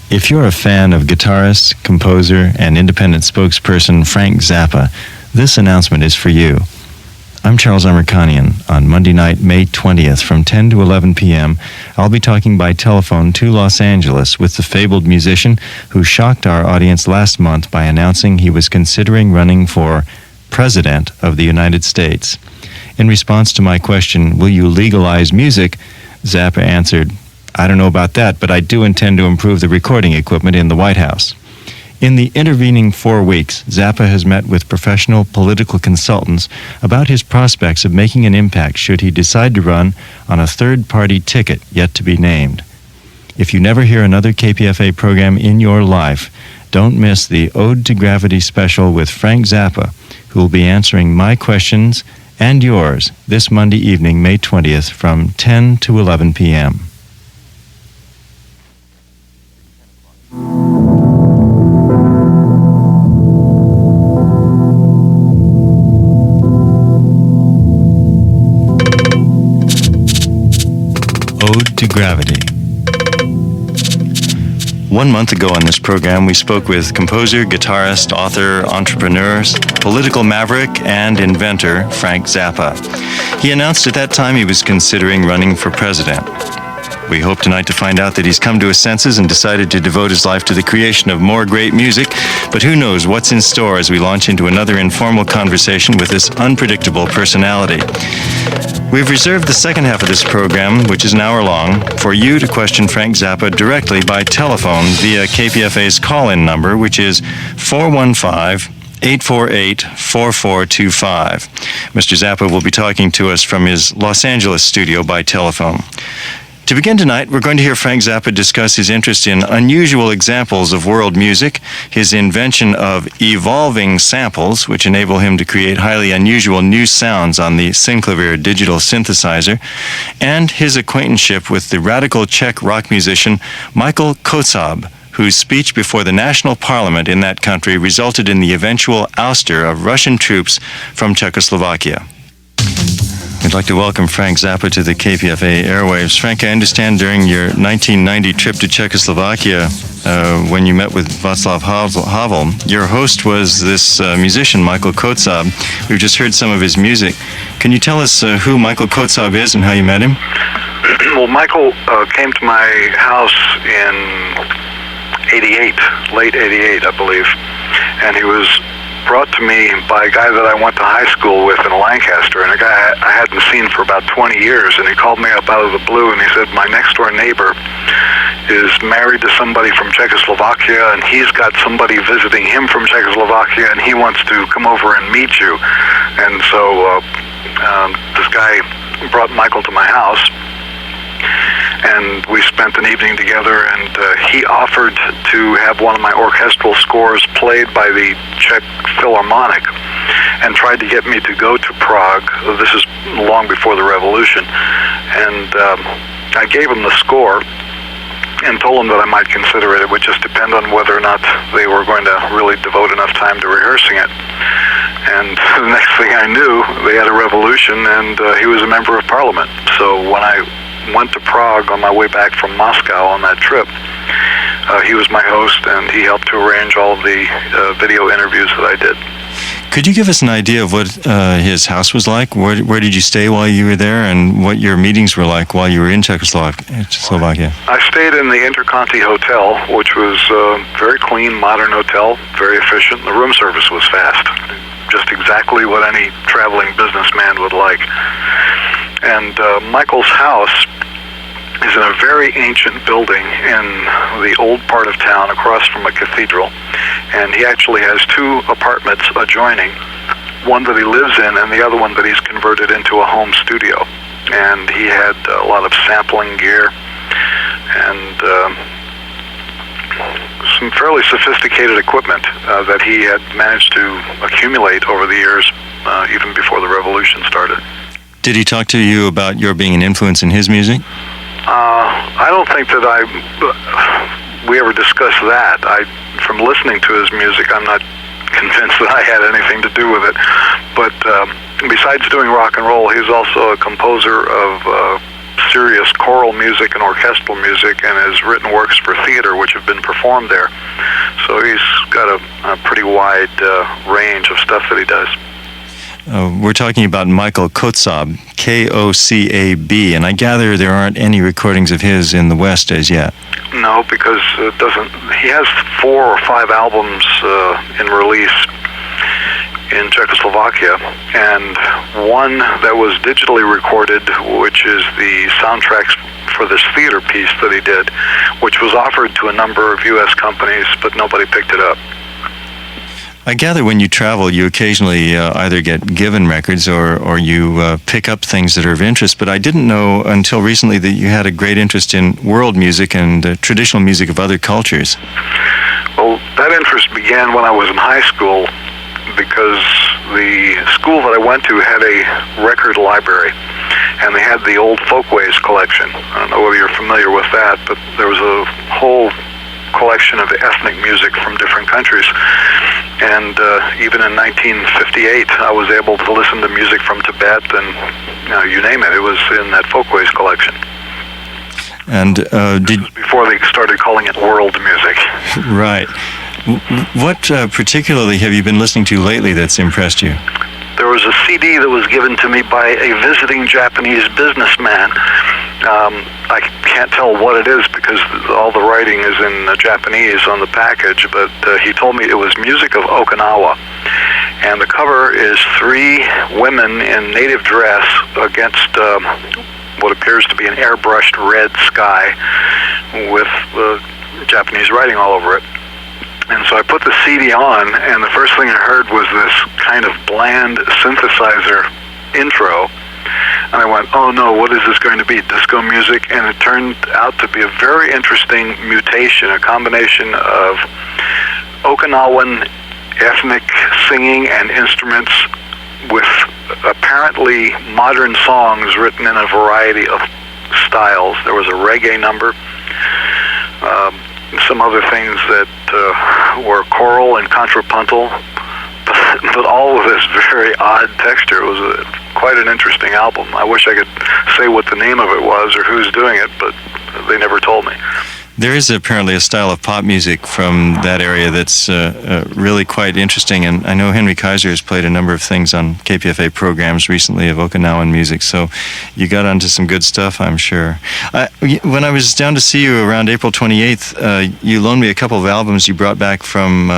If you're a fan of guitarist, composer, and independent spokesperson Frank Zappa, this announcement is for you. I'm Charles Amirkhanian. On Monday night, May 20th, from 10 to 11 p.m., I'll be talking by telephone to Los Angeles with the fabled musician who shocked our audience last month by announcing he was considering running for President of the United States. In response to my question, will you legalize music, Zappa answered, I don't know about that, but I do intend to improve the recording equipment in the White House. In the intervening 4 weeks, Zappa has met with professional political consultants about his prospects of making an impact should he decide to run on a third-party ticket yet to be named. If you never hear another KPFA program in your life, don't miss the Ode to Gravity special with Frank Zappa, who will be answering my questions and yours this Monday evening, May 20th, from 10 to 11 p.m. Ode to Gravity. 1 month ago on this program, we spoke with composer, guitarist, author, entrepreneur, political maverick, and inventor Frank Zappa. He announced at that time he was considering running for president. We hope tonight to find out that he's come to his senses and decided to devote his life to the creation of more great music, but who knows what's in store as we launch into another informal conversation with this unpredictable personality. We've reserved the second half of this program, which is an hour long, for you to question Frank Zappa directly by telephone via KPFA's call-in number, which is 415-848-4425. Mr. Zappa will be talking to us from his Los Angeles studio by telephone. To begin tonight, we're going to hear Frank Zappa discuss his interest in unusual examples of world music, his invention of evolving samples, which enable him to create highly unusual new sounds on the Synclavier digital synthesizer, and his acquaintanceship with the radical Czech rock musician Michael Kotzab, whose speech before the national parliament in that country resulted in the eventual ouster of Russian troops from Czechoslovakia. I'd like to welcome Frank Zappa to the KPFA airwaves. Frank, I understand during your 1990 trip to Czechoslovakia, when you met with Václav Havel, your host was this musician, Michael Kotzab. We've just heard some of his music. Can you tell us who Michael Kotzab is and how you met him? Well, Michael came to my house in late 88, I believe, and he was brought to me by a guy that I went to high school with in Lancaster, and a guy I hadn't seen for about 20 years, and he called me up out of the blue, and he said, my next-door neighbor is married to somebody from Czechoslovakia, and he's got somebody visiting him from Czechoslovakia, and he wants to come over and meet you. And so this guy brought Michael to my house, and we spent an evening together, and he offered to have one of my orchestral scores played by the Czech Philharmonic, and tried to get me to go to Prague. This is long before the revolution, and I gave him the score and told him that I might consider it. It would just depend on whether or not they were going to really devote enough time to rehearsing it. And the next thing I knew, they had a revolution, and he was a member of parliament. So when I went to Prague on my way back from Moscow on that trip, he was my host, and he helped to arrange all of the video interviews that I did. Could you give us an idea of what his house was like? Where did you stay while you were there, and what your meetings were like while you were in Czechoslovakia? I stayed in the Interconti Hotel, which was a very clean, modern hotel, very efficient. The room service was fast, just exactly what any traveling businessman would like. And Michael's house is in a very ancient building in the old part of town across from a cathedral, and he actually has two apartments adjoining, one that he lives in and the other one that he's converted into a home studio. And he had a lot of sampling gear and some fairly sophisticated equipment that he had managed to accumulate over the years, even before the revolution started. Did he talk to you about your being an influence in his music? I don't think that we ever discussed that. From listening to his music, I'm not convinced that I had anything to do with it. But besides doing rock and roll, he's also a composer of serious choral music and orchestral music, and has written works for theater which have been performed there. So he's got a pretty wide range of stuff that he does. We're talking about Michael Kotzab, K-O-C-A-B, and I gather there aren't any recordings of his in the West as yet. No, because it doesn't. He has 4 or 5 albums in release in Czechoslovakia, and one that was digitally recorded, which is the soundtracks for this theater piece that he did, which was offered to a number of U.S. companies, but nobody picked it up. I gather when you travel, you occasionally either get given records or you pick up things that are of interest, but I didn't know until recently that you had a great interest in world music and traditional music of other cultures. Well, that interest began when I was in high school, because the school that I went to had a record library, and they had the old Folkways collection. I don't know whether you're familiar with that, but there was a whole collection of ethnic music from different countries. And even in 1958, I was able to listen to music from Tibet, and you name it, it was in that Folkways collection. And this was before they started calling it world music. Right. What particularly have you been listening to lately that's impressed you? There was a CD that was given to me by a visiting Japanese businessman. I can't tell what it is because all the writing is in Japanese on the package, but he told me it was music of Okinawa. And the cover is 3 women in native dress against what appears to be an airbrushed red sky with Japanese writing all over it. And so I put the CD on, and the first thing I heard was this kind of bland synthesizer intro. And I went, oh no, what is this going to be? Disco music? And it turned out to be a very interesting mutation, a combination of Okinawan ethnic singing and instruments with apparently modern songs written in a variety of styles. There was a reggae number, some other things that were choral and contrapuntal, but all of this very odd texture. It was quite an interesting album. I wish I could say what the name of it was or who's doing it, but they never told me. There is apparently a style of pop music from that area that's really quite interesting, and I know Henry Kaiser has played a number of things on KPFA programs recently of Okinawan music, so you got onto some good stuff, I'm sure. When I was down to see you around April 28th, you loaned me a couple of albums you brought back from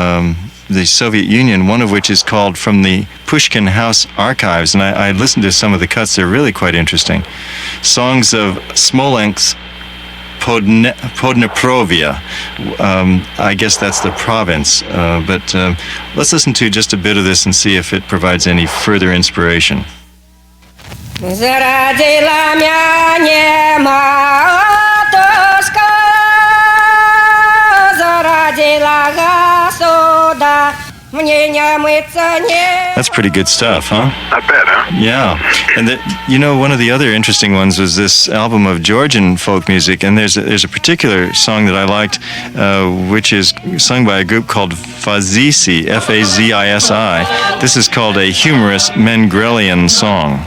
the Soviet Union, one of which is called From the Pushkin House Archives, and I listened to some of the cuts. They're really quite interesting. Songs of Smolensk's Podneprovia. I guess that's the province, but let's listen to just a bit of this and see if it provides any further inspiration. That's pretty good stuff, huh? Not bad, huh? Yeah. And one of the other interesting ones was this album of Georgian folk music, and there's a particular song that I liked, which is sung by a group called Fazisi, F-A-Z-I-S-I. This is called a humorous Mengrelian song.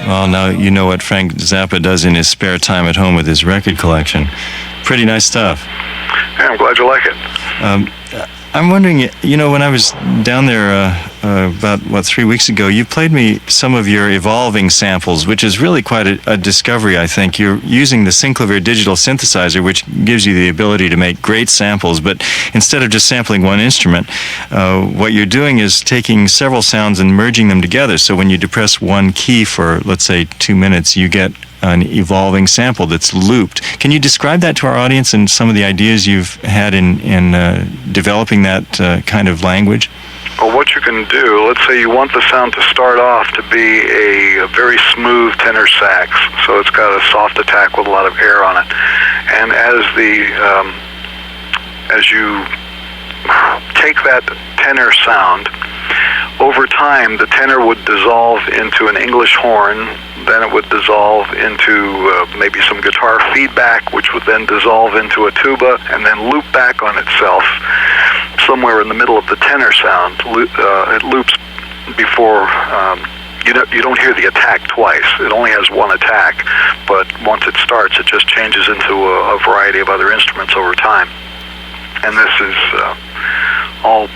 Well, now you know what Frank Zappa does in his spare time at home with his record collection. Pretty nice stuff. Yeah, I'm glad you like it. I'm wondering, when I was down there about, 3 weeks ago, you played me some of your evolving samples, which is really quite a discovery, I think. You're using the Synclavier digital synthesizer, which gives you the ability to make great samples, but instead of just sampling one instrument, what you're doing is taking several sounds and merging them together. So when you depress one key for, let's say, 2 minutes, you get an evolving sample that's looped. Can you describe that to our audience and some of the ideas you've had in developing that kind of language? Well, what you can do, let's say you want the sound to start off to be a very smooth tenor sax, so it's got a soft attack with a lot of air on it. And as you take that tenor sound over time, the tenor would dissolve into an English horn, then it would dissolve into maybe some guitar feedback, which would then dissolve into a tuba, and then loop back on itself somewhere in the middle of the tenor sound. It loops before... You don't hear the attack twice. It only has one attack, but once it starts, it just changes into a variety of other instruments over time. And this is all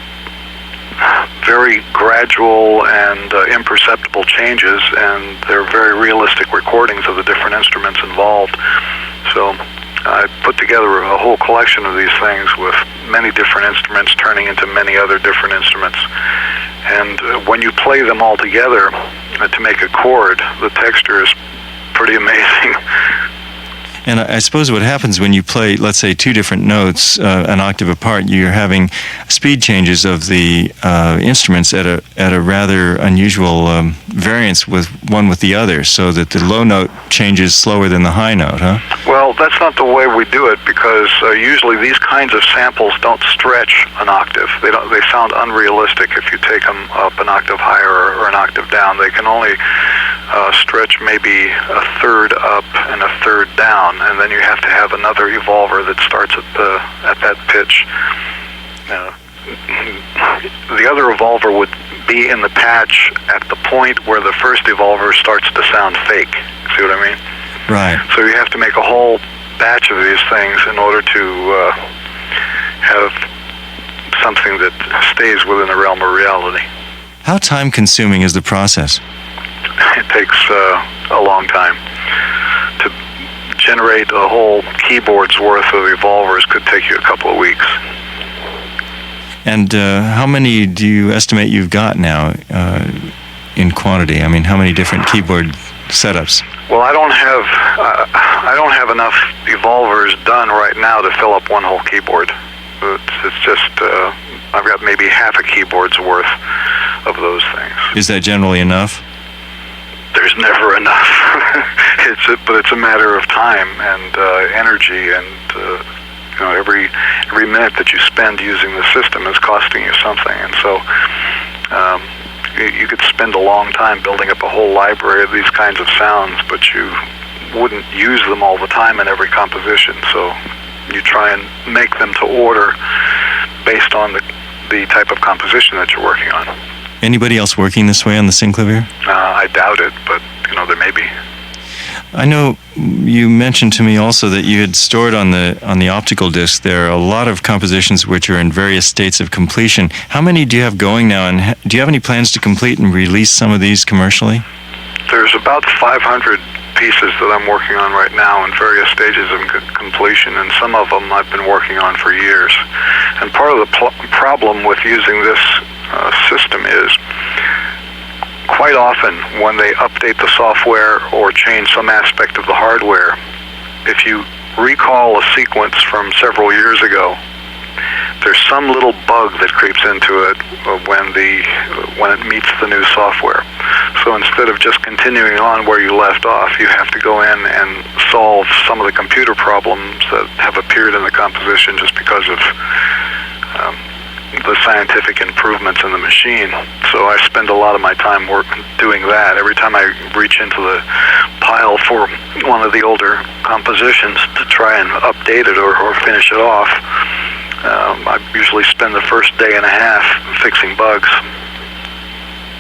very gradual and imperceptible changes, and they're very realistic recordings of the different instruments involved. So I put together a whole collection of these things with many different instruments turning into many other different instruments. And when you play them all together to make a chord, the texture is pretty amazing. And I suppose what happens when you play, let's say, two different notes an octave apart, you're having speed changes of the instruments at a rather unusual variance with one with the other, so that the low note changes slower than the high note, huh? Well, that's not the way we do it, because usually these kinds of samples don't stretch an octave. They sound unrealistic if you take them up an octave higher or an octave down. They can only stretch maybe a third up and a third down, and then you have to have another evolver that starts at that pitch. The other evolver would be in the patch at the point where the first evolver starts to sound fake. See what I mean? Right. So you have to make a whole batch of these things in order to have something that stays within the realm of reality. How time-consuming is the process? It takes a long time. To generate a whole keyboard's worth of evolvers could take you a couple of weeks. And how many do you estimate you've got now in quantity? I mean, how many different keyboard setups? Well, I don't have enough evolvers done right now to fill up one whole keyboard. It's just I've got maybe half a keyboard's worth of those things. Is that generally enough? There's never enough. But it's a matter of time and energy, and every minute that you spend using the system is costing you something, and so you could spend a long time building up a whole library of these kinds of sounds, but you wouldn't use them all the time in every composition. So you try and make them to order based on the type of composition that you're working on. Anybody else working this way on the Synclavier? I doubt it, but there may be. I know you mentioned to me also that you had stored on the optical disc there a lot of compositions which are in various states of completion. How many do you have going now, and do you have any plans to complete and release some of these commercially? There's about 500 pieces that I'm working on right now in various stages of completion, and some of them I've been working on for years. And part of the problem with using this system is quite often when they update the software or change some aspect of the hardware, if you recall a sequence from several years ago, there's some little bug that creeps into it when it meets the new software. So instead of just continuing on where you left off, you have to go in and solve some of the computer problems that have appeared in the composition just because of the scientific improvements in the machine. So I spend a lot of my time doing that. Every time I reach into the pile for one of the older compositions to try and update it or finish it off, I usually spend the first day and a half fixing bugs.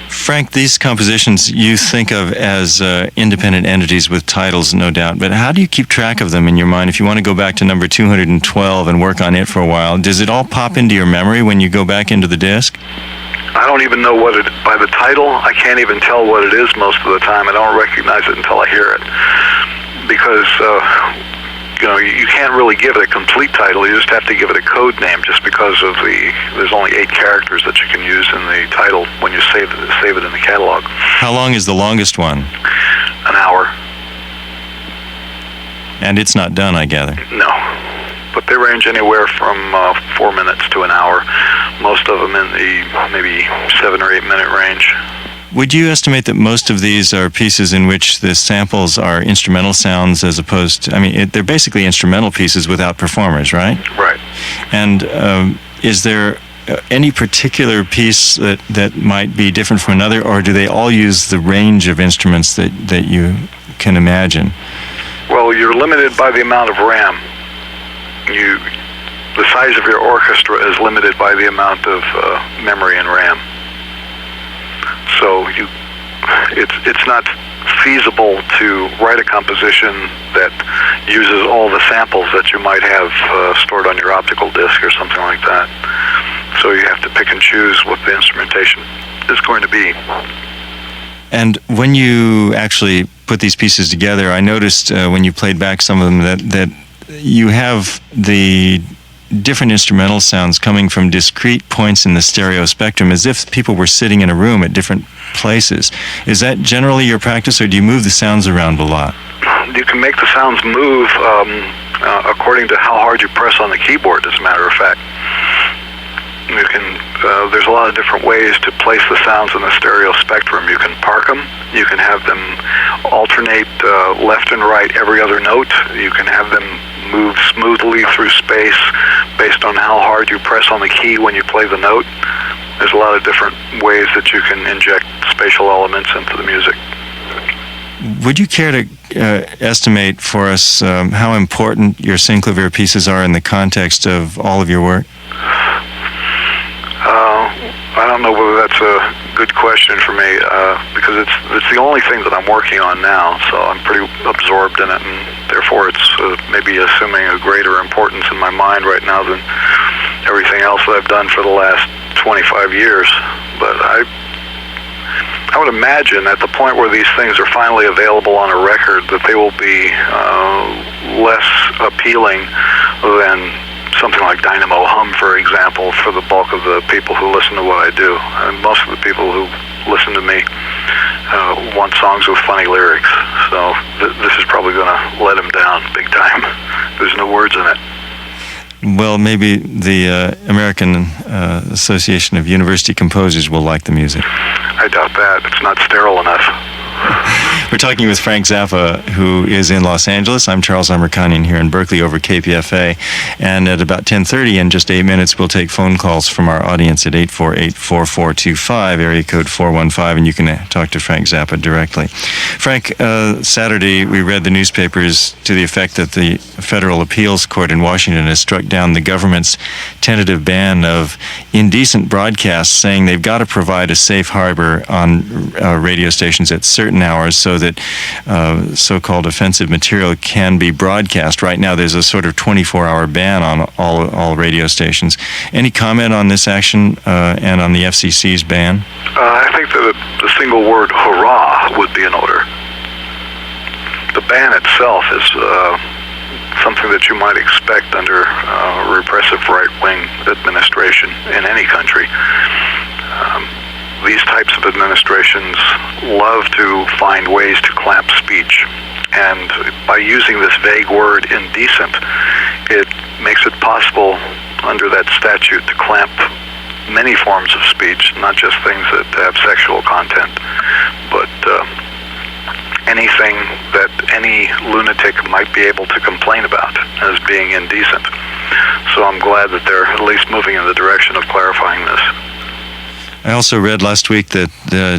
Frank, these compositions you think of as independent entities with titles, no doubt, but how do you keep track of them in your mind? If you want to go back to number 212 and work on it for a while, does it all pop into your memory when you go back into the disc? I don't even know by the title, I can't even tell what it is most of the time. I don't recognize it until I hear it. Because you can't really give it a complete title. You just have to give it a code name, just because of there's only 8 characters that you can use in the title when you save it in the catalog. How long is the longest one? An hour. And it's not done, I gather. No, but they range anywhere from 4 minutes to an hour. Most of them in the maybe 7 or 8 minute range. Would you estimate that most of these are pieces in which the samples are instrumental sounds as opposed to, they're basically instrumental pieces without performers, right? Right. And is there any particular piece that might be different from another, or do they all use the range of instruments that you can imagine? Well, you're limited by the amount of RAM. The size of your orchestra is limited by the amount of memory and RAM. So it's not feasible to write a composition that uses all the samples that you might have stored on your optical disc or something like that. So you have to pick and choose what the instrumentation is going to be. And when you actually put these pieces together, I noticed when you played back some of them that you have the different instrumental sounds coming from discrete points in the stereo spectrum, as if people were sitting in a room at different places. Is that generally your practice, or do you move the sounds around a lot? You can make the sounds move according to how hard you press on the keyboard, as a matter of fact. You can. There's a lot of different ways to place the sounds in the stereo spectrum. You can park them. You can have them alternate left and right every other note. You can have them move smoothly through space based on how hard you press on the key when you play the note. There's a lot of different ways that you can inject spatial elements into the music. Would you care to estimate for us how important your Synclavier pieces are in the context of all of your work? I don't know whether that's a good question for me, because it's the only thing that I'm working on now, so I'm pretty absorbed in it, and therefore it's maybe assuming a greater importance in my mind right now than everything else that I've done for the last 25 years. But I would imagine at the point where these things are finally available on a record that they will be less appealing than something like Dynamo Hum, for example, for the bulk of the people who listen to what I do. And most of the people who listen to me want songs with funny lyrics. So this is probably going to let them down big time. There's no words in it. Well, maybe the American Association of University Composers will like the music. I doubt that. It's not sterile enough. We're talking with Frank Zappa, who is in Los Angeles. I'm Charles Amirkhanian here in Berkeley over KPFA. And at about 10:30, in just 8 minutes, we'll take phone calls from our audience at 848-4425, area code 415, and you can talk to Frank Zappa directly. Frank, Saturday we read the newspapers to the effect that the Federal Appeals Court in Washington has struck down the government's tentative ban of indecent broadcasts, saying they've got to provide a safe harbor on radio stations at certain hours so that so-called offensive material can be broadcast. Right now there's a sort of 24-hour ban on all radio stations. Any comment on this action and on the FCC's ban? I think that the single word hurrah would be in order. The ban itself is something that you might expect under a repressive right-wing administration in any country. These types of administrations love to find ways to clamp speech, and by using this vague word indecent, it makes it possible under that statute to clamp many forms of speech, not just things that have sexual content, but anything that any lunatic might be able to complain about as being indecent. So I'm glad that they're at least moving in the direction of clarifying this. I also read last week that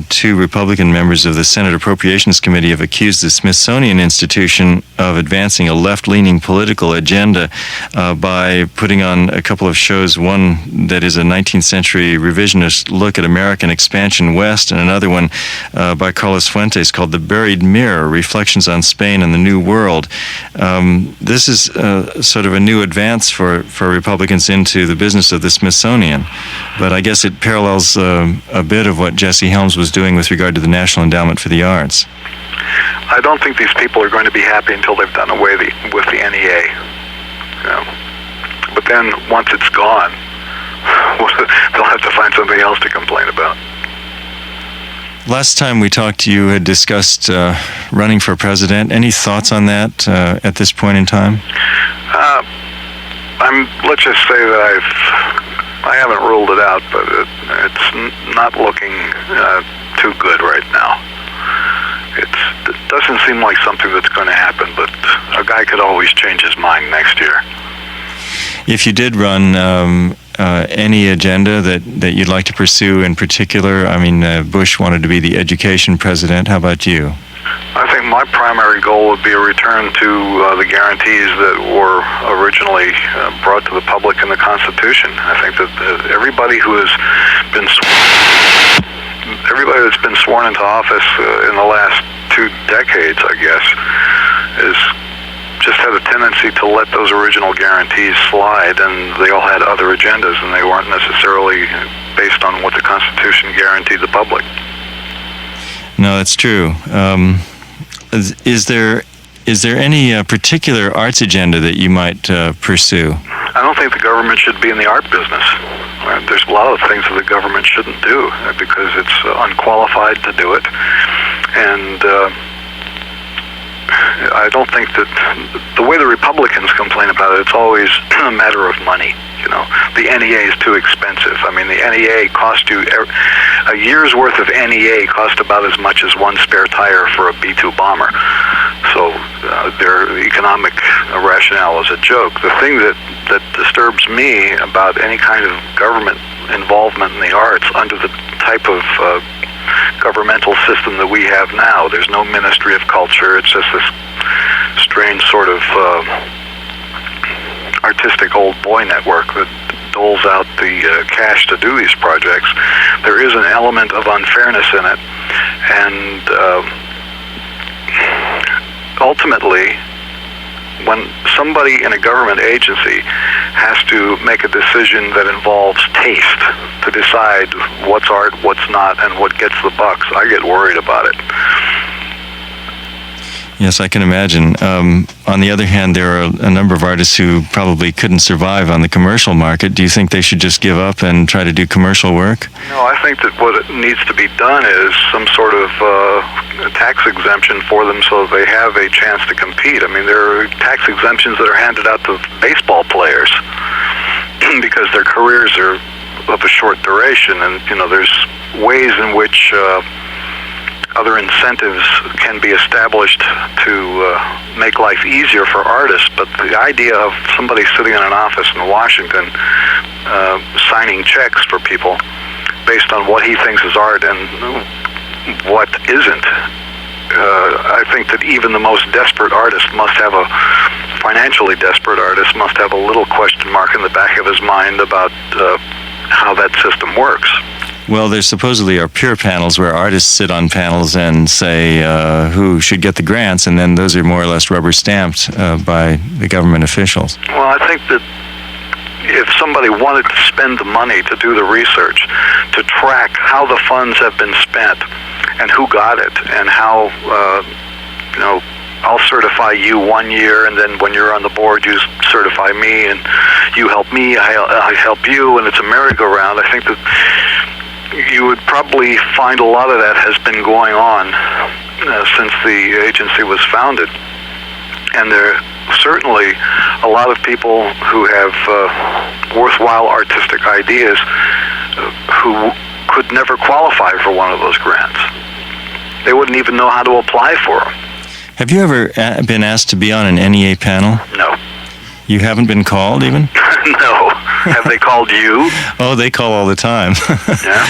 two Republican members of the Senate Appropriations Committee have accused the Smithsonian Institution of advancing a left-leaning political agenda by putting on a couple of shows, one that is a 19th century revisionist look at American expansion west, and another one by Carlos Fuentes called The Buried Mirror, Reflections on Spain and the New World. This is sort of a new advance for Republicans into the business of the Smithsonian, but I guess it parallels a bit of what Jesse Helms was doing with regard to the National Endowment for the Arts. I don't think these people are going to be happy until they've done away with the NEA. But then, once it's gone, they'll have to find something else to complain about. Last time we talked, you had discussed running for president. Any thoughts on that at this point in time? Let's just say that I haven't ruled it out, but it's not looking too good right now. It doesn't seem like something that's going to happen, but a guy could always change his mind next year. If you did run, any agenda that you'd like to pursue in particular? I mean, Bush wanted to be the education president. How about you? I think my primary goal would be a return to the guarantees that were originally brought to the public in the Constitution. I think that everybody that's been sworn into office in the last 2 decades, I guess, is just had a tendency to let those original guarantees slide, and they all had other agendas, and they weren't necessarily based on what the Constitution guaranteed the public. No, that's true. Is there any particular arts agenda that you might pursue? I don't think the government should be in the art business. There's a lot of things that the government shouldn't do because it's unqualified to do it, and I don't think that the way the Republicans complain about it, it's always a matter of money. You know, the NEA is too expensive. I mean, the NEA cost you a year's worth of NEA cost about as much as one spare tire for a B-2 bomber. So their economic rationale is a joke. The thing that disturbs me about any kind of government involvement in the arts under the type of governmental system that we have now. There's no Ministry of Culture. It's just this strange sort of artistic old boy network that doles out the cash to do these projects. There is an element of unfairness in it, and ultimately, when somebody in a government agency has to make a decision that involves taste to decide what's art, what's not, and what gets the bucks, I get worried about it. Yes, I can imagine. On the other hand, there are a number of artists who probably couldn't survive on the commercial market. Do you think they should just give up and try to do commercial work? No, I think that what needs to be done is some sort of tax exemption for them so that they have a chance to compete. I mean, there are tax exemptions that are handed out to baseball players because their careers are of a short duration, and there's ways in which other incentives can be established to make life easier for artists, but the idea of somebody sitting in an office in Washington signing checks for people based on what he thinks is art and what isn't, I think that even the most desperate artist must have financially desperate artist must have a little question mark in the back of his mind about how that system works. Well, there supposedly are peer panels where artists sit on panels and say who should get the grants, and then those are more or less rubber stamped by the government officials. Well, I think that if somebody wanted to spend the money to do the research, to track how the funds have been spent and who got it, and how, I'll certify you 1 year, and then when you're on the board, you certify me, and you help me, I help you, and it's a merry-go-round. I think that you would probably find a lot of that has been going on since the agency was founded. And there are certainly a lot of people who have worthwhile artistic ideas who could never qualify for one of those grants. They wouldn't even know how to apply for them. Have you ever been asked to be on an NEA panel? No. You haven't been called even? No. Have they called you? Oh, they call all the time. Yeah?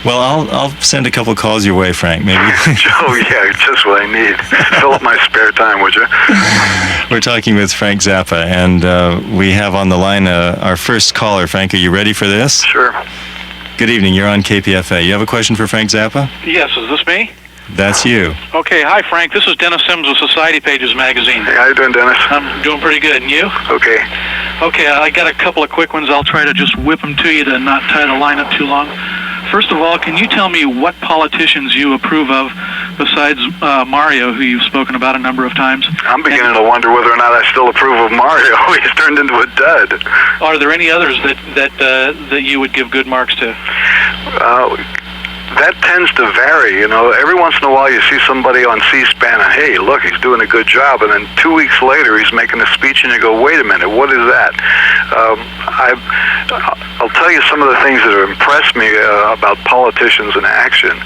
Well, I'll send a couple calls your way, Frank, maybe. Oh, yeah, just what I need. Fill up my spare time, would you? We're talking with Frank Zappa, and we have on the line our first caller. Frank, are you ready for this? Sure. Good evening. You're on KPFA. You have a question for Frank Zappa? Yes, is this me? That's you. Okay, hi Frank. This is Dennis Sims of Society Pages magazine. Hey, how you doing, Dennis? I'm doing pretty good, and you? Okay. Okay, I got a couple of quick ones. I'll try to just whip them to you to not tie the line up too long. First of all, can you tell me what politicians you approve of besides Mario, who you've spoken about a number of times? I'm beginning to wonder whether or not I still approve of Mario. He's turned into a dud. Are there any others that you would give good marks to? That tends to vary, Every once in a while you see somebody on C-SPAN and, hey, look, he's doing a good job, and then 2 weeks later he's making a speech and you go, wait a minute, what is that? I'll tell you some of the things that have impressed me about politicians in action.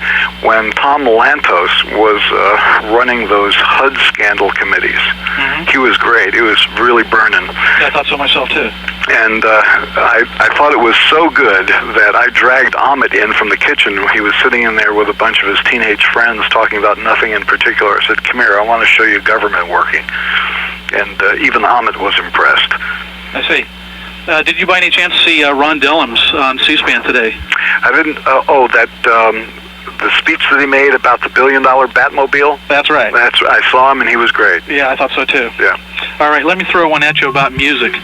When Tom Lantos was running those HUD scandal committees, he was great. He was really burning. Yeah, I thought so myself, too. And I thought it was so good that I dragged Ahmet in from the kitchen. He was sitting in there with a bunch of his teenage friends talking about nothing in particular. I said, "Come here, I want to show you government working." And even Ahmet was impressed. I see. Did you by any chance see Ron Dillon's on C-SPAN today? I didn't. The speech that he made about the $1 billion Batmobile. That's right. I saw him, and he was great. Yeah, I thought so too. Yeah. All right, let me throw one at you about music.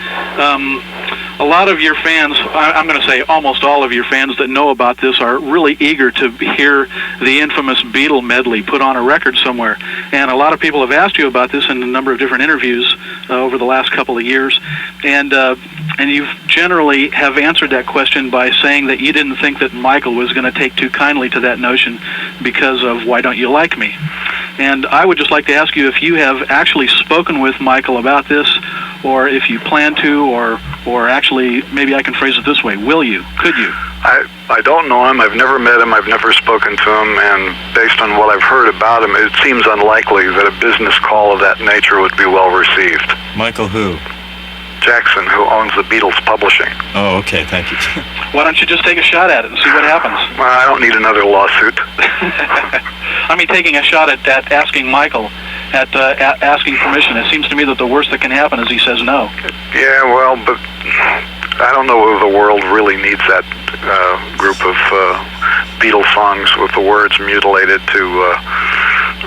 A lot of your fans, I'm going to say almost all of your fans that know about this, are really eager to hear the infamous Beatle medley put on a record somewhere. And a lot of people have asked you about this in a number of different interviews over the last couple of years. And you generally have answered that question by saying that you didn't think that Michael was going to take too kindly to that notion because of Why Don't You Like Me? And I would just like to ask you if you have actually spoken with Michael about this, or if you plan to, or actually, maybe I can phrase it this way, will you? Could you? I don't know him. I've never met him. I've never spoken to him. And based on what I've heard about him, it seems unlikely that a business call of that nature would be well received. Michael who? Jackson, who owns the Beatles Publishing. Oh, okay, thank you. Why don't you just take a shot at it and see what happens? Well, I don't need another lawsuit. I mean, taking a shot at asking Michael, at asking permission. It seems to me that the worst that can happen is he says no. Yeah, well, but I don't know if the world really needs that group of Beatles songs with the words mutilated to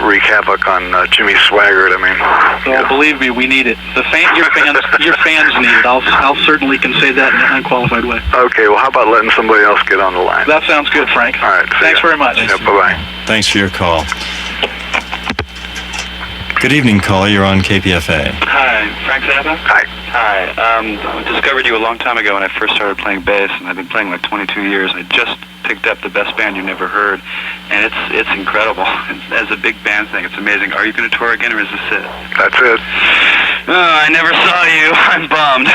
wreak havoc on Jimmy Swaggart. I mean, well, believe me, we need it. Your fans need it. I'll certainly can say that in an unqualified way. Okay, well, how about letting somebody else get on the line? That sounds good, Frank. All right. Thanks very much. Yeah, bye-bye. Thanks for your call. Good evening, caller. You're on KPFA. Hi, Frank Zappa? Hi. Hi. I discovered you a long time ago when I first started playing bass, and I've been playing like 22 years. I just picked up the best band you've never heard, and it's incredible. As a big band thing, it's amazing. Are you going to tour again, or is this it? That's it. I never saw you. I'm bummed.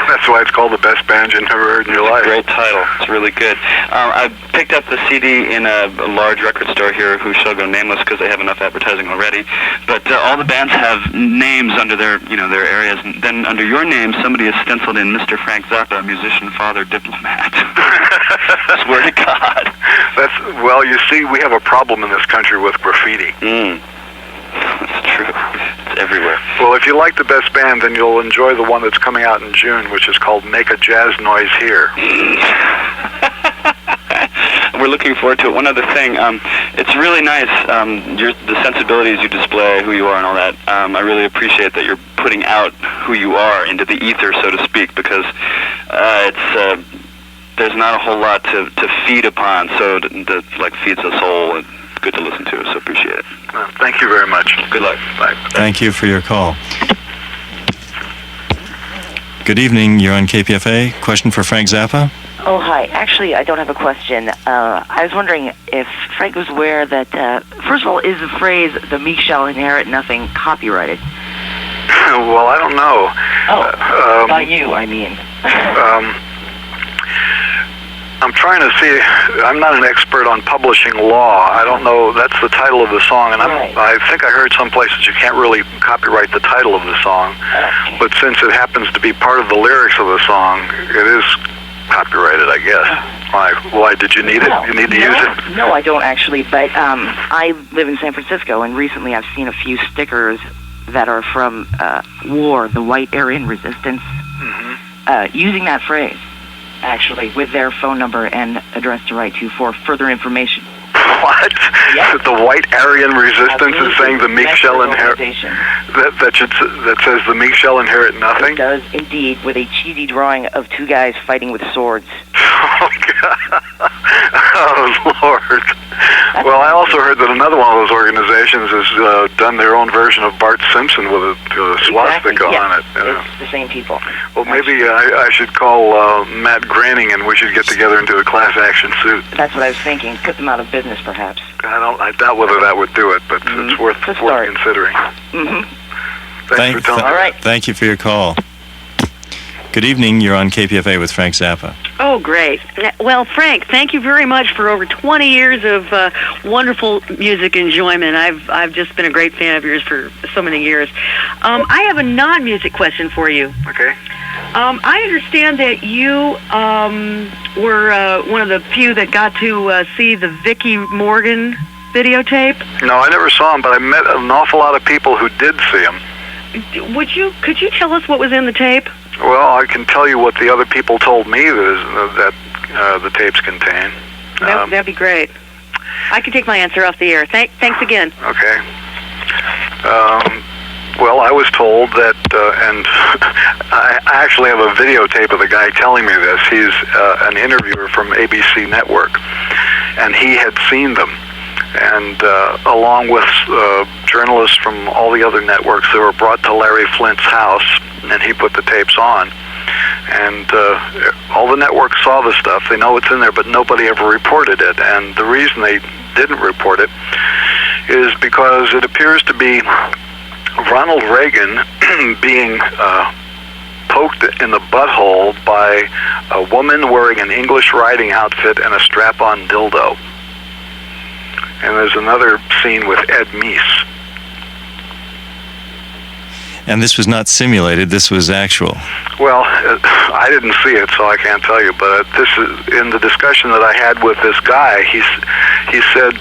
That's why it's called the best band you never heard in your life. Great title. It's really good. I picked up the CD in a large record store here, who shall go nameless because they have enough advertising already. But all the bands have names under their areas. And then under your name, somebody has stenciled in Mr. Frank Zappa, musician, father, diplomat. Swear to God. Well, you see, we have a problem in this country with graffiti. That's true. It's everywhere. Well, if you like the best band, then you'll enjoy the one that's coming out in June, which is called Make a Jazz Noise Here. We're looking forward to it. One other thing, it's really nice, the sensibilities you display, who you are and all that. I really appreciate that you're putting out who you are into the ether, so to speak, because there's not a whole lot to feed upon, so that like feeds us whole and good to listen to, so appreciate it. Thank you very much. Good luck. Bye. Thank you for your call. Good evening. You're on KPFA. Question for Frank Zappa? Oh, hi. Actually, I don't have a question. I was wondering if Frank was aware that, first of all, is the phrase, the meek shall inherit nothing, copyrighted? Well, I don't know. Oh, not you, I mean. I'm trying to see. I'm not an expert on publishing law. I don't know. That's the title of the song, and Right. I think I heard some places you can't really copyright the title of the song. Okay. But since it happens to be part of the lyrics of the song, it is copyrighted, I guess. Why did you need it? You need to use it? No, I don't actually, but I live in San Francisco, and recently I've seen a few stickers that are from WAR, the White Aryan Resistance, using that phrase, actually, with their phone number and address to write to for further information. What? Yes. The White Aryan Resistance is saying the meek shall inherit. That says the meek shall inherit nothing? It does indeed, with a cheesy drawing of two guys fighting with swords. Oh, God. Oh, Lord. Well, I also heard that another one of those organizations has done their own version of Bart Simpson with a swastika on it. It's the same people. Well, maybe I should call Matt Groening and we should get together and do a class action suit. That's what I was thinking. Put them out of business, perhaps. I doubt whether that would do it, but it's worth considering. Mm-hmm. Thanks for telling me. All right. Thank you for your call. Good evening. You're on KPFA with Frank Zappa. Oh, great. Well, Frank, thank you very much for over 20 years of wonderful music enjoyment. I've just been a great fan of yours for so many years. I have a non-music question for you. Okay. I understand that you were one of the few that got to see the Vicky Morgan videotape. No, I never saw him, but I met an awful lot of people who did see him. Could you tell us what was in the tape? Well, I can tell you what the other people told me that the tapes contain. That'd be great. I can take my answer off the air. Thanks again. Okay. Well, I was told that, and I actually have a videotape of the guy telling me this. He's an interviewer from ABC Network, and he had seen them. And along with journalists from all the other networks, they were brought to Larry Flint's house, and he put the tapes on. And all the networks saw the stuff. They know it's in there, but nobody ever reported it. And the reason they didn't report it is because it appears to be Ronald Reagan being poked in the butthole by a woman wearing an English riding outfit and a strap-on dildo. And there's another scene with Ed Meese. And this was not simulated, this was actual. Well, I didn't see it, so I can't tell you, but this is in the discussion that I had with this guy. He said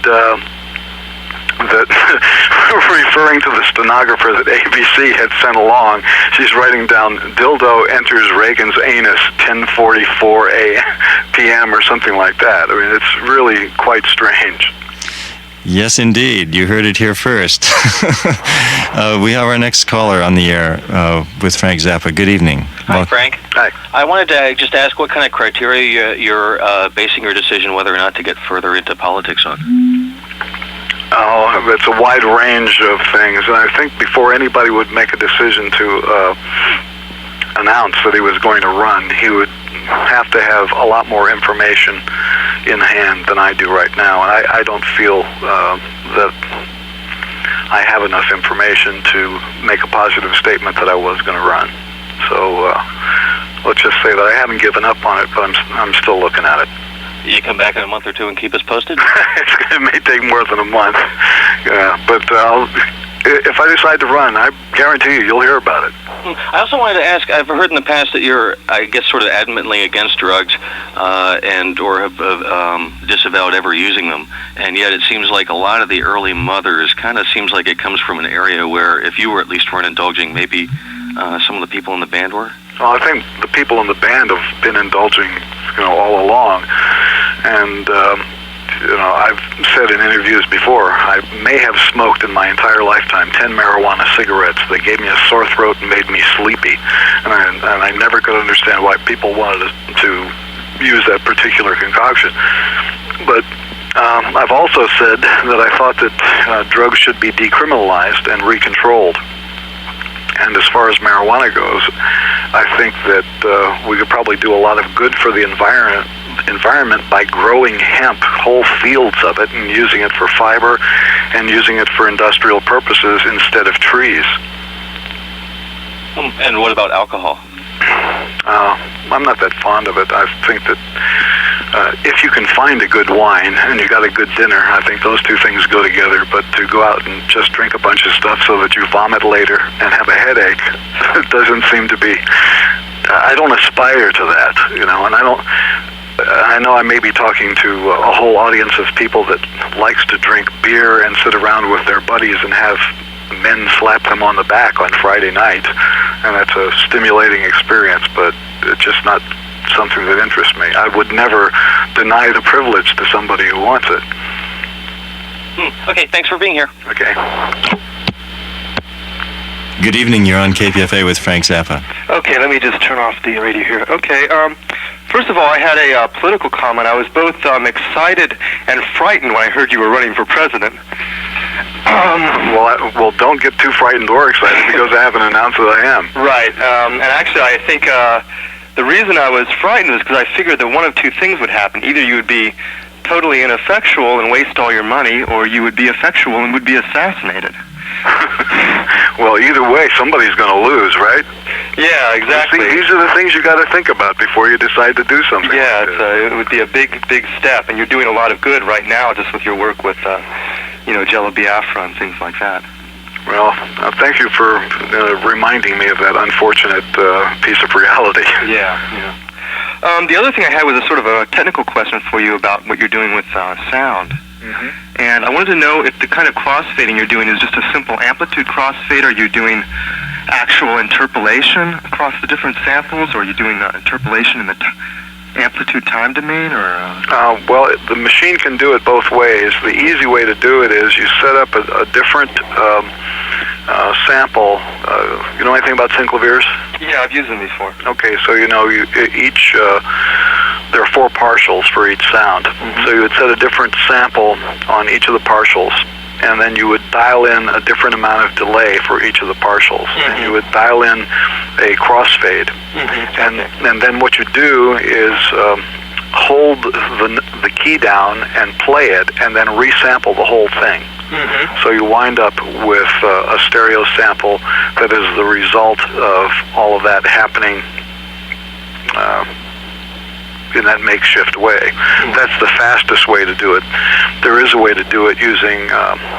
that, referring to the stenographer that ABC had sent along, she's writing down, dildo enters Reagan's anus 10:44 p.m. or something like that. I mean, it's really quite strange. Yes, indeed. You heard it here first. We have our next caller on the air with Frank Zappa. Good evening. Hi, Frank. Hi. I wanted to just ask what kind of criteria you're basing your decision whether or not to get further into politics on. Oh, it's a wide range of things. And I think before anybody would make a decision to announce that he was going to run, he would have to have a lot more information in hand than I do right now. And I don't feel that I have enough information to make a positive statement that I was going to run. So let's just say that I haven't given up on it, but I'm still looking at it. You come back in a month or two and keep us posted? It may take more than a month. Yeah, but if I decide to run, I guarantee you'll hear about it. I also wanted to ask, I've heard in the past that you're, I guess, sort of adamantly against drugs and or have disavowed ever using them, and yet it seems like a lot of the early mothers kind of seems like it comes from an area where if you were at least weren't indulging, maybe some of the people in the band were? Well, I think the people in the band have been indulging, all along, and I've said in interviews before, I may have smoked in my entire lifetime 10 marijuana cigarettes. They gave me a sore throat and made me sleepy, and I never could understand why people wanted to use that particular concoction. But I've also said that I thought that drugs should be decriminalized and recontrolled. And as far as marijuana goes, I think that we could probably do a lot of good for the environment by growing hemp, whole fields of it, and using it for fiber and using it for industrial purposes instead of trees. And what about alcohol? I'm not that fond of it. I think that if you can find a good wine and you got a good dinner, I think those two things go together. But to go out and just drink a bunch of stuff so that you vomit later and have a headache, it doesn't seem to be. I don't aspire to that, and I know I may be talking to a whole audience of people that likes to drink beer and sit around with their buddies and have men slap them on the back on Friday night, and that's a stimulating experience, but it's just not something that interests me. I would never deny the privilege to somebody who wants it. Okay, thanks for being here. Okay. Good evening, you're on KPFA with Frank Zappa. Okay, let me just turn off the radio here. Okay, first of all, I had a political comment. I was both excited and frightened when I heard you were running for president. Well, don't get too frightened or excited because I haven't announced that I am. Right, and actually I think the reason I was frightened is because I figured that one of two things would happen. Either you would be totally ineffectual and waste all your money, or you would be effectual and would be assassinated. Well, either way, somebody's going to lose, right? Yeah, exactly. See, these are the things you got to think about before you decide to do something. Yeah, it would be a big step, and you're doing a lot of good right now just with your work with, Jello Biafra and things like that. Well, thank you for reminding me of that unfortunate piece of reality. Yeah. The other thing I had was a sort of a technical question for you about what you're doing with sound. Mm-hmm. And I wanted to know if the kind of crossfading you're doing is just a simple amplitude crossfade, or are you doing actual interpolation across the different samples, or are you doing interpolation in the amplitude time domain, or? Well, the machine can do it both ways. The easy way to do it is you set up a different sample. You know anything about Synclaviers? Yeah, I've used them before. Okay, so each there are 4 partials for each sound. Mm-hmm. So you would set a different sample on each of the partials, and then you would dial in a different amount of delay for each of the partials. Mm-hmm. And you would dial in a crossfade. Mm-hmm. And then what you do is hold the key down and play it, and then resample the whole thing. Mm-hmm. So you wind up with a stereo sample that is the result of all of that happening in that makeshift way. Mm-hmm. That's the fastest way to do it. There is a way to do it using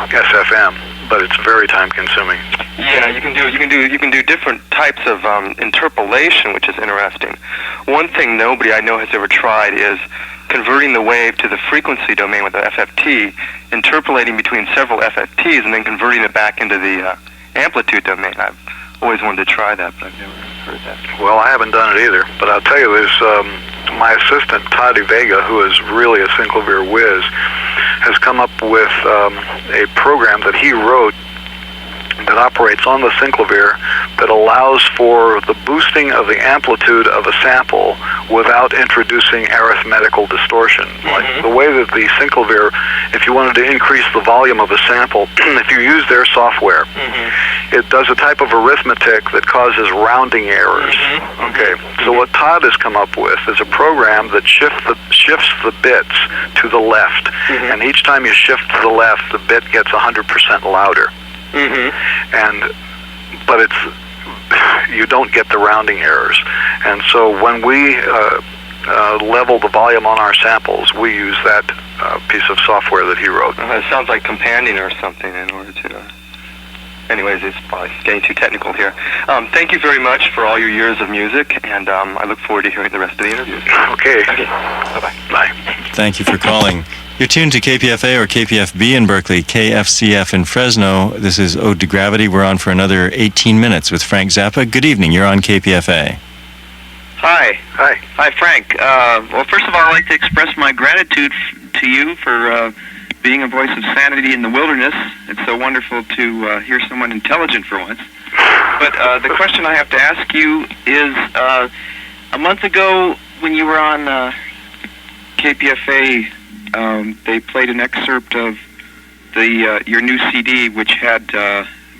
SFM, but it's very time consuming. Yeah, you can do different types of interpolation, which is interesting. One thing nobody I know has ever tried is converting the wave to the frequency domain with the FFT, interpolating between several FFTs, and then converting it back into the amplitude domain. I've always wanted to try that, but I've never heard that. Well, I haven't done it either, but I'll tell you, there's my assistant, Toddy Vega, who is really a Synclavier whiz, has come up with a program that he wrote that operates on the Synclavier that allows for the boosting of the amplitude of a sample without introducing arithmetical distortion. Mm-hmm. Like the way that the Synclavier, if you wanted to increase the volume of a sample, if you use their software, mm-hmm. it does a type of arithmetic that causes rounding errors. Mm-hmm. Okay, so what Todd has come up with is a program that shifts the bits to the left, mm-hmm. and each time you shift to the left, the bit gets 100% louder. Mm-hmm. But you don't get the rounding errors, and so when we level the volume on our samples, we use that piece of software that he wrote. It sounds like companion or something in order to. Anyways, it's probably getting too technical here. Thank you very much for all your years of music, and I look forward to hearing the rest of the interview. Okay. Bye-bye. Bye. Thank you for calling. You're tuned to KPFA or KPFB in Berkeley, KFCF in Fresno. This is Ode to Gravity. We're on for another 18 minutes with Frank Zappa. Good evening. You're on KPFA. Hi. Hi. Hi, Frank. Well, first of all, I'd like to express my gratitude to you for being a voice of sanity in the wilderness. It's so wonderful to hear someone intelligent for once. But the question I have to ask you is, a month ago when you were on KPFA, they played an excerpt of your new CD, which had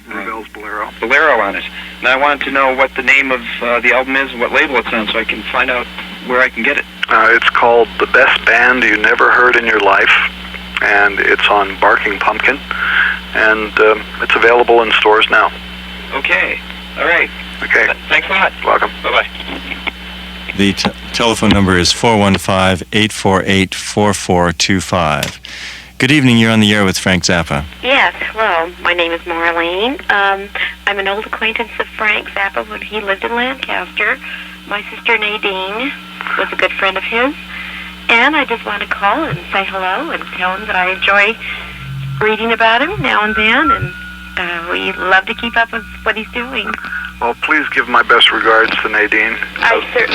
Ravel's Bolero on it. And I wanted to know what the name of the album is and what label it's on, so I can find out where I can get it. It's called The Best Band You Never Heard in Your Life, and it's on Barking Pumpkin, and it's available in stores now. Okay. All right. Okay. Thanks a lot. Welcome. Bye-bye. The telephone number is 415-848-4425. Good evening. You're on the air with Frank Zappa. Yes, hello. My name is Marlene. I'm an old acquaintance of Frank Zappa when he lived in Lancaster. My sister Nadine was a good friend of his. And I just want to call and say hello and tell him that I enjoy reading about him now and then, and we love to keep up with what he's doing. Well, please give my best regards to Nadine.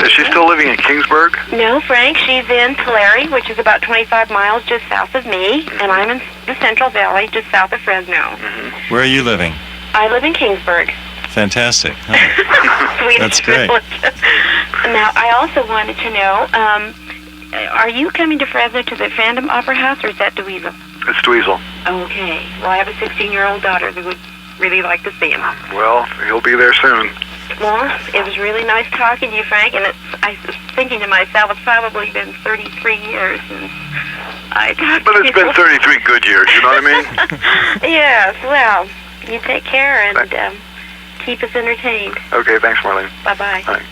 Is she still living in Kingsburg? No, Frank. She's in Tulare, which is about 25 miles just south of me, and I'm in the Central Valley, just south of Fresno. Mm-hmm. Where are you living? I live in Kingsburg. Fantastic. Oh. That's great. Now, I also wanted to know, are you coming to Fresno to the Phantom Opera House, or is that Dweezil? It's Dweezil. Okay. Well, I have a 16-year-old daughter that would really like to see him. Well, he'll be there soon. Well, it was really nice talking to you, Frank, and I was thinking to myself, it's probably been 33 years since I talked to you. But it's been 33 good years, you know what I mean? Yes, well, You take care and keep us entertained. Okay, thanks, Marlene. Bye-bye. Bye.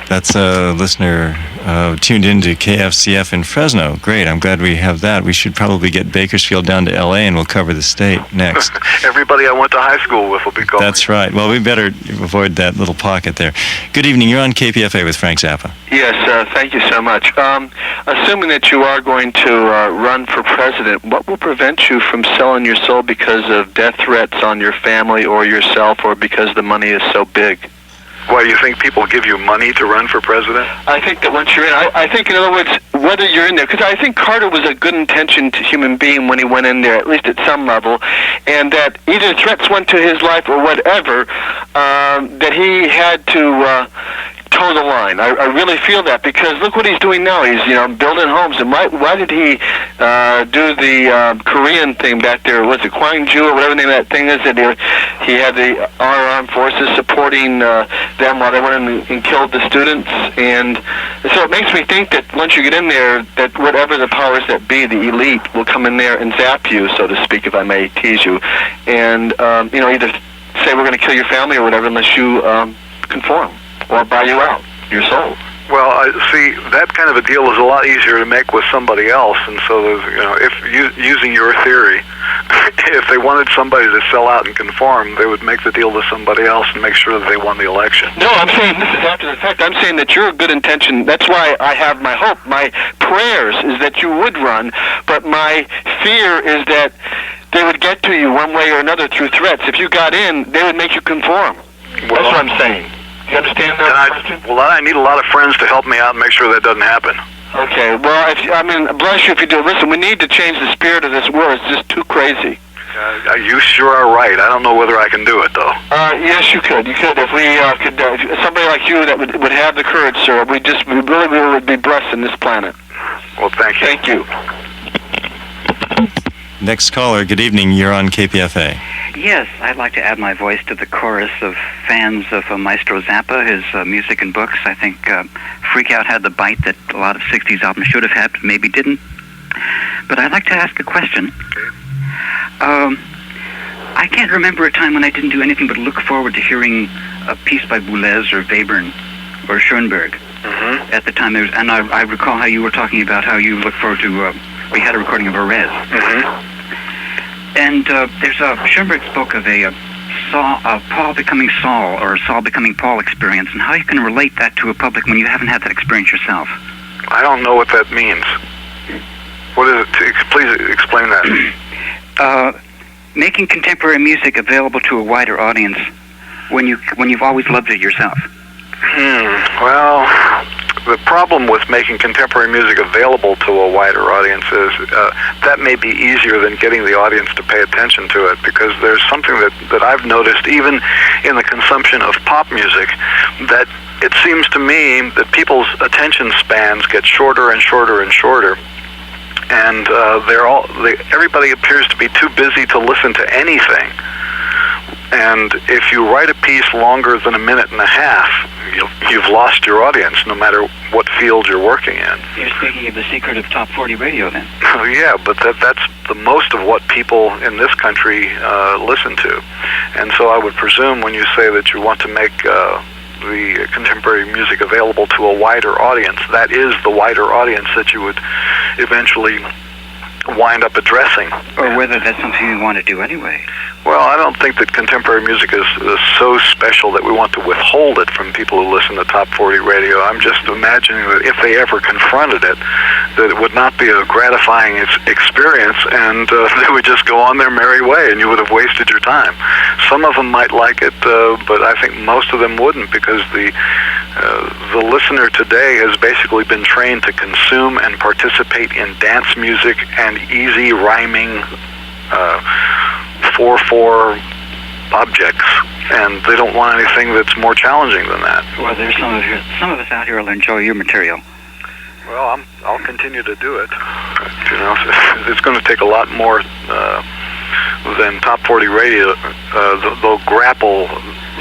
That's a listener tuned into KFCF in Fresno. Great, I'm glad we have that. We should probably get Bakersfield down to L.A. and we'll cover the state next. Everybody I went to high school with will be calling. That's right. Well, we better avoid that little pocket there. Good evening. You're on KPFA with Frank Zappa. Yes, thank you so much. Assuming that you are going to run for president, what will prevent you from selling your soul because of death threats on your family or yourself, or because the money is so big? Why, you think people give you money to run for president? I think that once you're in, I think, in other words, whether you're in there, because I think Carter was a good-intentioned human being when he went in there, at least at some level, and that either threats went to his life or whatever, that he had to toe the line. I really feel that, because look what he's doing now. He's, building homes. And why did he do the Korean thing back there? Was it Gwangju or whatever the name of that thing is? That he had the armed forces supporting them while they went in and killed the students. And so it makes me think that once you get in there, that whatever the powers that be, the elite, will come in there and zap you, so to speak, if I may tease you, and either say we're going to kill your family or whatever unless you conform, or buy you out, your soul. Well, see, that kind of a deal is a lot easier to make with somebody else, and so if using your theory, if they wanted somebody to sell out and conform, they would make the deal with somebody else and make sure that they won the election. No, I'm saying this is after the fact. I'm saying that you're a good intention. That's why I have my hope. My prayers is that you would run, but my fear is that they would get to you one way or another through threats. If you got in, they would make you conform. That's what I'm saying. You understand that? I need a lot of friends to help me out and make sure that doesn't happen. Okay, well, bless you if you do. Listen, we need to change the spirit of this world. It's just too crazy. You sure are right. I don't know whether I can do it, though. Yes, you could. You could. If we could, somebody like you that would have the courage, sir, we really would be blessed in this planet. Well, thank you. Thank you. Next caller, good evening. You're on KPFA. Yes, I'd like to add my voice to the chorus of fans of Maestro Zappa, his music and books. I think Freak Out had the bite that a lot of 60s albums should have had, but maybe didn't. But I'd like to ask a question. I can't remember a time when I didn't do anything but look forward to hearing a piece by Boulez or Webern or Schoenberg. Mm-hmm. At the time, and I recall how you were talking about how you look forward to, we had a recording of Erez. Mm-hmm. And Schoenberg spoke of a Paul becoming Saul or Saul becoming Paul experience, and how you can relate that to a public when you haven't had that experience yourself. I don't know what that means. What is it? Please explain that. Making contemporary music available to a wider audience when you've always loved it yourself. Well, the problem with making contemporary music available to a wider audience is that may be easier than getting the audience to pay attention to it, because there's something that I've noticed even in the consumption of pop music, that it seems to me that people's attention spans get shorter and shorter and shorter. And everybody appears to be too busy to listen to anything. And if you write a piece longer than a minute and a half, you've lost your audience, no matter what field you're working in. You're speaking of the secret of top 40 radio, then. Oh, yeah, but that's the most of what people in this country listen to. And so I would presume when you say that you want to make the contemporary music available to a wider audience, that is the wider audience that you would eventually wind up addressing. Or whether that's something you want to do anyway. Well, I don't think that contemporary music is so special that we want to withhold it from people who listen to top 40 radio. I'm just imagining that if they ever confronted it, that it would not be a gratifying experience, and they would just go on their merry way, and you would have wasted your time. Some of them might like it, but I think most of them wouldn't, because the listener today has basically been trained to consume and participate in dance music and easy rhyming 4/4 objects, and they don't want anything that's more challenging than that. Well, there's some of us out here will enjoy your material. Well, I'll continue to do it. It's going to take a lot more than top 40 radio. They'll grapple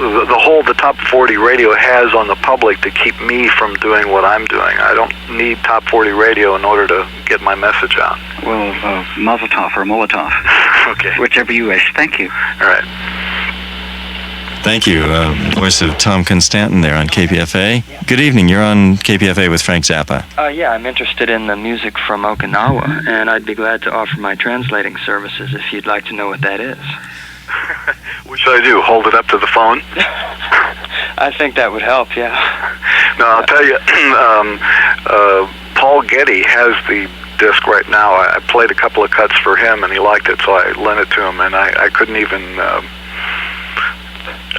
the top 40 radio has on the public to keep me from doing what I'm doing. I don't need top 40 radio in order to get my message out. Well, Mazel Tov or Molotov. Okay. Whichever you wish. Thank you. All right. Thank you. Voice of Tom Constantin there on KPFA. Good evening. You're on KPFA with Frank Zappa. Yeah, I'm interested in the music from Okinawa, and I'd be glad to offer my translating services if you'd like to know what that is. What should I do? Hold it up to the phone? I think that would help, yeah. No, I'll tell you, Paul Getty has the disc right now. I played a couple of cuts for him, and he liked it, so I lent it to him, and I couldn't even...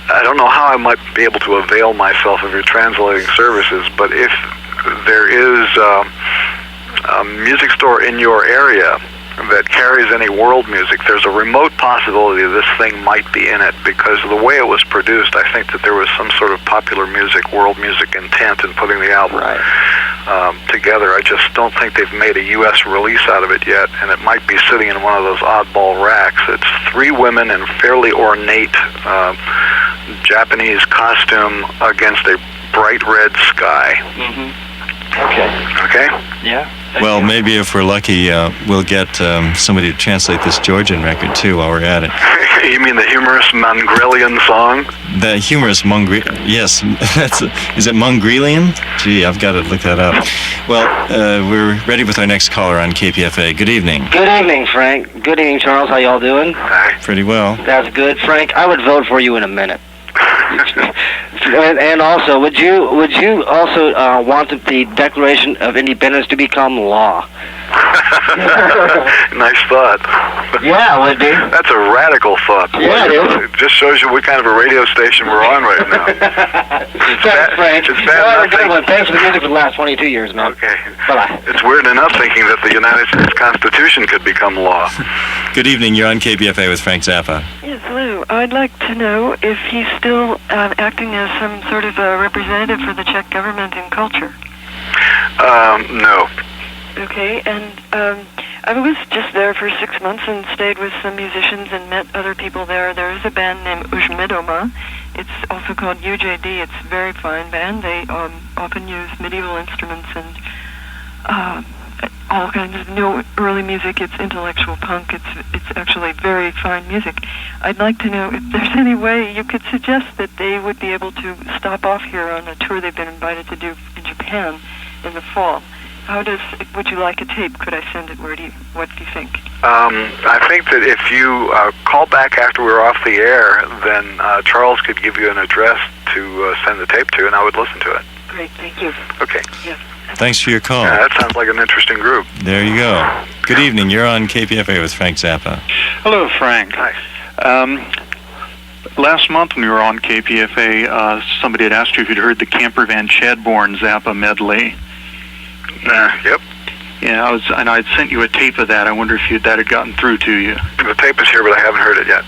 I don't know how I might be able to avail myself of your translating services, but if there is a music store in your area that carries any world music, there's a remote possibility this thing might be in it, because the way it was produced, I think that there was some sort of popular music, world music intent in putting the album together. I just don't think they've made a U.S. release out of it yet, and it might be sitting in one of those oddball racks. It's three women in fairly ornate Japanese costume against a bright red sky. Okay? Yeah. Well, maybe if we're lucky, we'll get somebody to translate this Georgian record, too, while we're at it. You mean the humorous Mongolian song? The humorous Yes, is it Mongolian? Gee, I've got to look that up. Well, we're ready with our next caller on KPFA. Good evening. Good evening, Frank. Good evening, Charles. How y'all doing? Hi. Pretty well. That's good. Frank, I would vote for you in a minute. And also, would you also want the Declaration of Independence to become law? Nice thought. Yeah, it would be. That's a radical thought. Yeah, it is. It just shows you what kind of a radio station we're on right now. Thanks, Frank. It's bad enough Thanks for the music for the last 22 years, man. Okay. Bye-bye. It's weird enough thinking that the United States Constitution could become law. Good evening. You're on KPFA with Frank Zappa. Yes, hello. I'd like to know if he's still acting as some sort of a representative for the Czech government in culture. No. Okay, and I was just there for 6 months and stayed with some musicians and met other people there. There is a band named Užmedoma. It's also called UJD. It's a very fine band. They often use medieval instruments and all kinds of new early music. It's intellectual punk. It's actually very fine music. I'd like to know if there's any way you could suggest that they would be able to stop off here on a tour they've been invited to do in Japan in the fall. Would you like a tape? Could I send it? What do you think? I think that if you call back after we're off the air, then Charles could give you an address to send the tape to, and I would listen to it. Great, thank you. Okay. Yes. Thanks for your call. Yeah, that sounds like an interesting group. There you go. Good evening. You're on KPFA with Frank Zappa. Hello, Frank. Hi. Last month when we were on KPFA, somebody had asked you if you'd heard the Camper Van Chadbourne Zappa medley. Yep. Yeah, I'd sent you a tape of that. I wonder if that had gotten through to you. The tape is here, but I haven't heard it yet.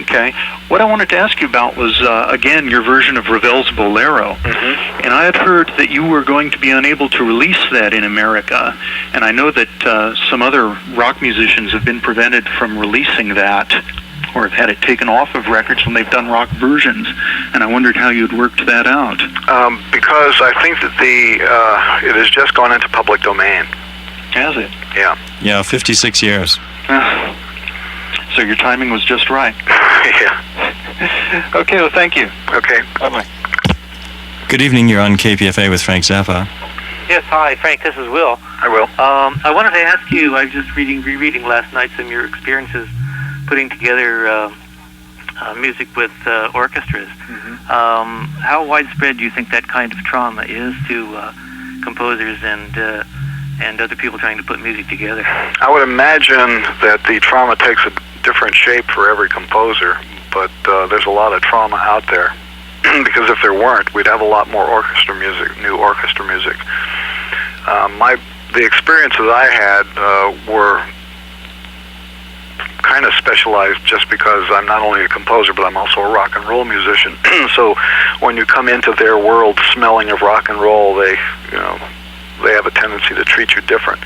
Okay. What I wanted to ask you about was, again, your version of Ravel's Bolero. Mm-hmm. And I had heard that you were going to be unable to release that in America. And I know that some other rock musicians have been prevented from releasing that, or have had it taken off of records when they've done rock versions. And I wondered how you'd worked that out. Because I think that it has just gone into public domain. Has it? Yeah. Yeah, 56 years. So your timing was just right. Yeah. Okay, well, thank you. Okay. Bye-bye. Good evening. You're on KPFA with Frank Zappa. Yes, hi, Frank. This is Will. Hi, Will. I wanted to ask you, I was just rereading last night some of your experiences putting together music with orchestras. Mm-hmm. How widespread do you think that kind of trauma is to composers and other people trying to put music together? I would imagine that the trauma takes a different shape for every composer, but there's a lot of trauma out there. Because if there weren't, we'd have a lot more orchestra music, new orchestra music. The experiences I had were kind of specialized just because I'm not only a composer, but I'm also a rock and roll musician. So when you come into their world smelling of rock and roll, they have a tendency to treat you different.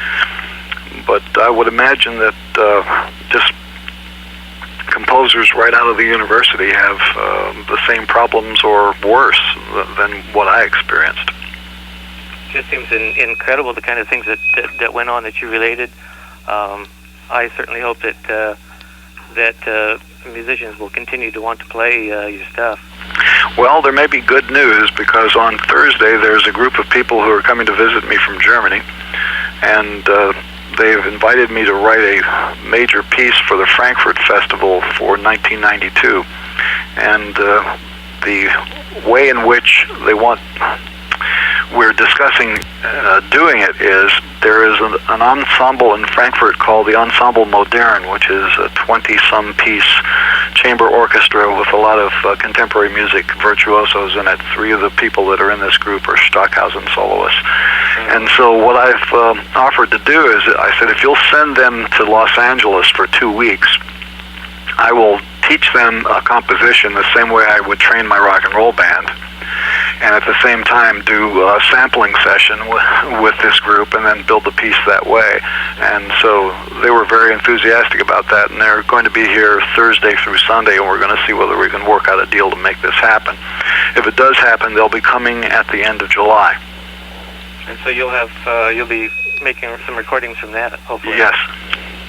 But I would imagine that just composers right out of the university have the same problems or worse than what I experienced. Just seems incredible, the kind of things that went on that you related. I certainly hope that musicians will continue to want to play your stuff. Well, there may be good news, because on Thursday there's a group of people who are coming to visit me from Germany, and they've invited me to write a major piece for the Frankfurt Festival for 1992. And the way in which we're discussing doing it is, there is an ensemble in Frankfurt called the Ensemble Modern, which is a 20-some piece chamber orchestra with a lot of contemporary music virtuosos in it. 3 of the people that are in this group are Stockhausen soloists. And so what I've offered to do is, I said, if you'll send them to Los Angeles for 2 weeks, I will teach them a composition the same way I would train my rock and roll band, and at the same time do a sampling session with this group, and then build the piece that way. And so they were very enthusiastic about that, and they're going to be here Thursday through Sunday, and we're going to see whether we can work out a deal to make this happen. If it does happen, they'll be coming at the end of July. And so you'll be making some recordings from that, hopefully. Yes.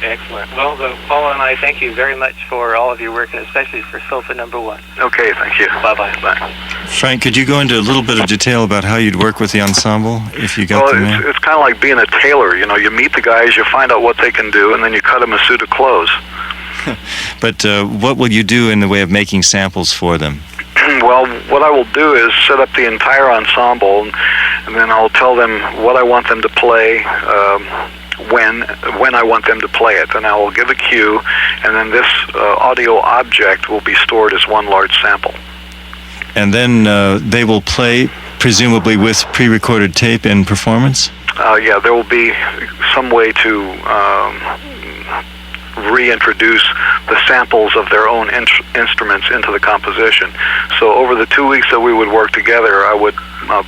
Excellent. Well, Paula and I thank you very much for all of your work, and especially for Sofa Number 1. Okay, thank you. Bye-bye. Bye. Frank, could you go into a little bit of detail about how you'd work with the ensemble if you got them in? It's kind of like being a tailor. You know, you meet the guys, you find out what they can do, and then you cut them a suit of clothes. But what will you do in the way of making samples for them? Well, what I will do is set up the entire ensemble, and then I'll tell them what I want them to play, when I want them to play it. Then I will give a cue, and then this audio object will be stored as one large sample. And then they will play, presumably with pre-recorded tape in performance? Yeah, there will be some way to reintroduce the samples of their own instruments into the composition. So over the 2 weeks that we would work together, I would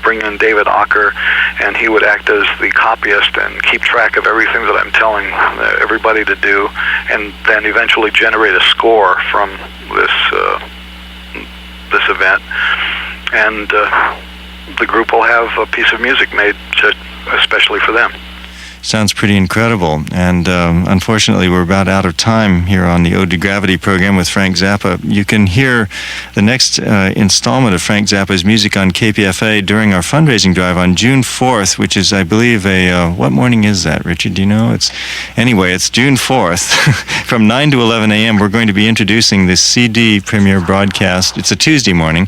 bring in David Ocker, and he would act as the copyist and keep track of everything that I'm telling everybody to do, and then eventually generate a score from this event. And the group will have a piece of music made especially for them. Sounds pretty incredible. And unfortunately, we're about out of time here on the Ode to Gravity program with Frank Zappa. You can hear the next installment of Frank Zappa's music on KPFA during our fundraising drive on June 4th, which is, I believe, what morning is that, Richard? Do you know? It's June 4th. From 9 to 11 a.m., we're going to be introducing this CD premiere broadcast. It's a Tuesday morning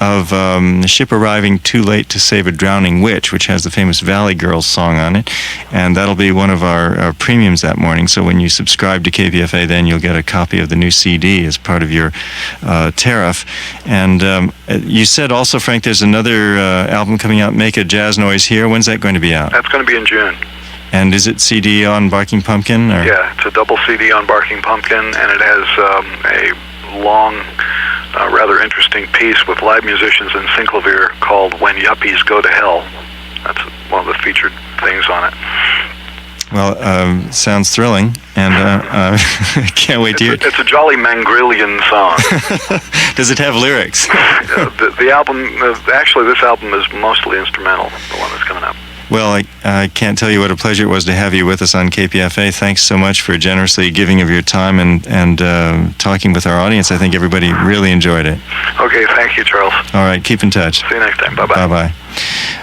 of The Ship Arriving Too Late to Save a Drowning Witch, which has the famous Valley Girls song on it. And that'll be one of our premiums that morning. So when you subscribe to KPFA, then you'll get a copy of the new CD as part of your tariff. And you said also, Frank, there's another album coming out, Make a Jazz Noise Here. When's that going to be out? That's going to be in June. And is it CD on Barking Pumpkin? Or? Yeah, it's a double CD on Barking Pumpkin, and it has a long, rather interesting piece with live musicians in Synclavier called When Yuppies Go to Hell. That's one of the featured things on it. Well, sounds thrilling, and can't wait to hear it. It's a jolly Mangrillian song. Does it have lyrics? The album, actually, this album is mostly instrumental, the one that's coming up. Well, I can't tell you what a pleasure it was to have you with us on KPFA. Thanks so much for generously giving of your time and talking with our audience. I think everybody really enjoyed it. Okay, thank you, Charles. All right, keep in touch. See you next time. Bye-bye. Bye-bye.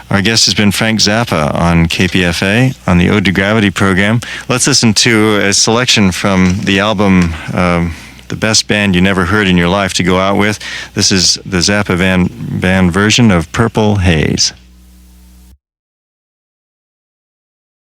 Our guest has been Frank Zappa on KPFA on the Ode to Gravity program. Let's listen to a selection from the album The Best Band You Never Heard in Your Life to Go Out With. This is the Zappa band version of Purple Haze.